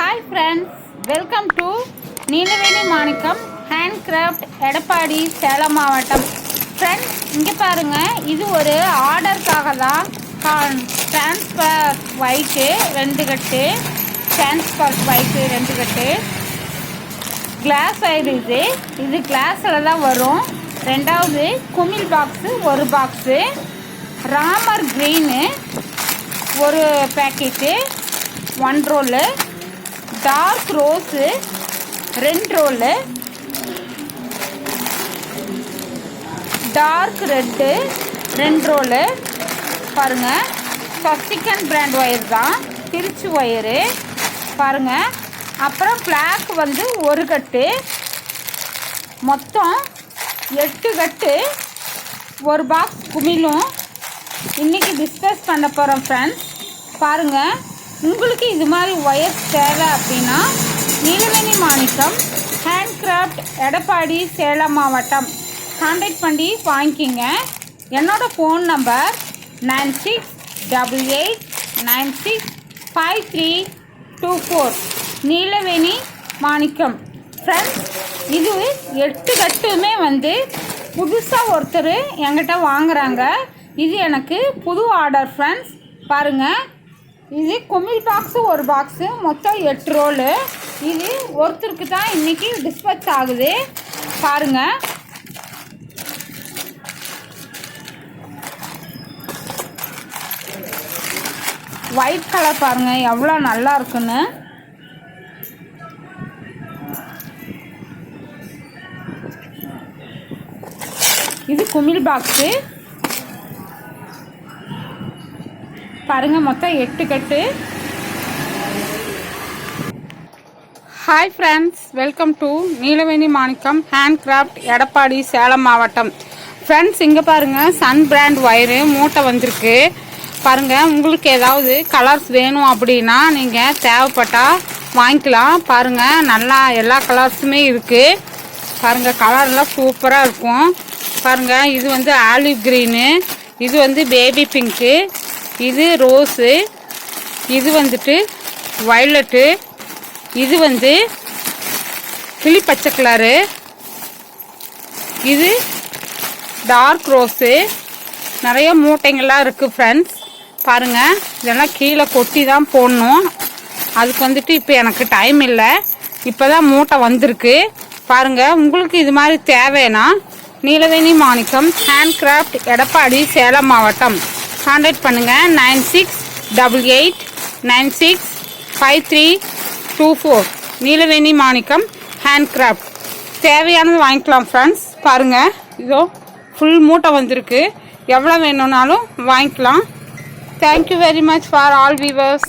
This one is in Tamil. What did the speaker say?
Hi friends, welcome to Neelaveni Manickam handcraft, Edappadi, Salem மாவட்டம். ஃப்ரெண்ட்ஸ், இங்கே பாருங்கள், இது ஒரு ஆர்டருக்காக தான். டிரான்ஸ்பர் ஒயிட்டு 2 கட்டு, டிரான்ஸ்பர் ஒயிட்டு 2 கட்டு, கிளாஸ் ஆயில். இது கிளாஸில் தான் வரும். ரெண்டாவது குமிழ் box 1 box, Ramar green 1 packet 1 roll, dark rose 2 roll, dark red 2 roll. பாருங்கள், ஸ்வஸ்திகன் பிராண்ட் ஒயர் தான், திருச்சி ஒயரு பாருங்கள். அப்புறம் பிளாக் 1 கட்டு, மொத்தம் 8 கட்டு, 1 பாக்ஸ் குமிழும் இன்றைக்கி டிஸ்கஸ் பண்ண போகிறோம் ஃப்ரெண்ட்ஸ். பாருங்கள், உங்களுக்கு இது மாதிரி ஒயர்ஸ் தேவை அப்படின்னா நீலவேணி மாணிக்கம் ஹேண்ட்கிராஃப்ட், எடப்பாடி, சேலம் மாவட்டம் கான்டாக்ட் பண்ணி வாங்கிக்கிங்க. என்னோடய ஃபோன் நம்பர் 9688965324, நீலவேணி மாணிக்கம். ஃப்ரெண்ட்ஸ், இது 8 கட்டுமே புதுசாக ஒருத்தர் என்கிட்ட வாங்குகிறாங்க. இது எனக்கு புது ஆர்டர் ஃப்ரெண்ட்ஸ். பாருங்கள், இது குமிழ் பாக்ஸு 1 பாக்ஸு, மொத்தம் 8 ரோலு. இது ஒருத்தருக்கு தான் இன்றைக்கி டிஸ்பேச் ஆகுது. பாருங்கள், ஒயிட் கலர் பாருங்கள் எவ்வளோ நல்லா இருக்குன்னு. இது குமிழ் பாக்ஸு பாருங்கள், மொத்தம் 8 கட்டு. Hi friends, welcome to Neelaveni Manickam handcraft, Edappadi, Salem மாவட்டம். ஃப்ரெண்ட்ஸ், இங்கே பாருங்கள், சன் பிராண்ட் ஒயரு மூட்டை வந்திருக்கு. பாருங்கள், உங்களுக்கு ஏதாவது கலர்ஸ் வேணும் அப்படின்னா நீங்கள் தேவைப்பட்டால் வாங்கிக்கலாம். பாருங்கள், நல்லா எல்லா கலர்ஸுமே இருக்குது. பாருங்கள், கலர்லாம் சூப்பராக இருக்கும். பாருங்கள், இது ஆலிவ் க்ரீனு, இது பேபி பிங்க்கு, இது ரோஸு, இது வயலட்டு, இது கிளி பச்சை கலரு, இது டார்க் ரோஸு. நிறைய மூட்டைங்கள்லாம் இருக்குது ஃப்ரெண்ட்ஸ். பாருங்கள், இதெல்லாம் கீழே கொட்டி தான் போடணும். அதுக்கு இப்போ எனக்கு டைம் இல்லை, இப்போ தான் மூட்டை வந்திருக்கு. பாருங்கள், உங்களுக்கு இது மாதிரி தேவைன்னா நீலவேணி மாணிக்கம் ஹேண்ட்கிராஃப்ட், எடப்பாடி, சேலம் மாவட்டம் கான்டாக்ட் பண்ணுங்கள். 9688965324, நீலவேணி மாணிக்கம் ஹேண்ட்கிராஃப்ட். தேவையானது வாங்கிக்கலாம் ஃப்ரெண்ட்ஸ். பாருங்கள், இதோ ஃபுல் மூட்டை வந்திருக்கு. எவ்வளோ வேணும்னாலும் வாங்கிக்கலாம். Thank you very much for all viewers.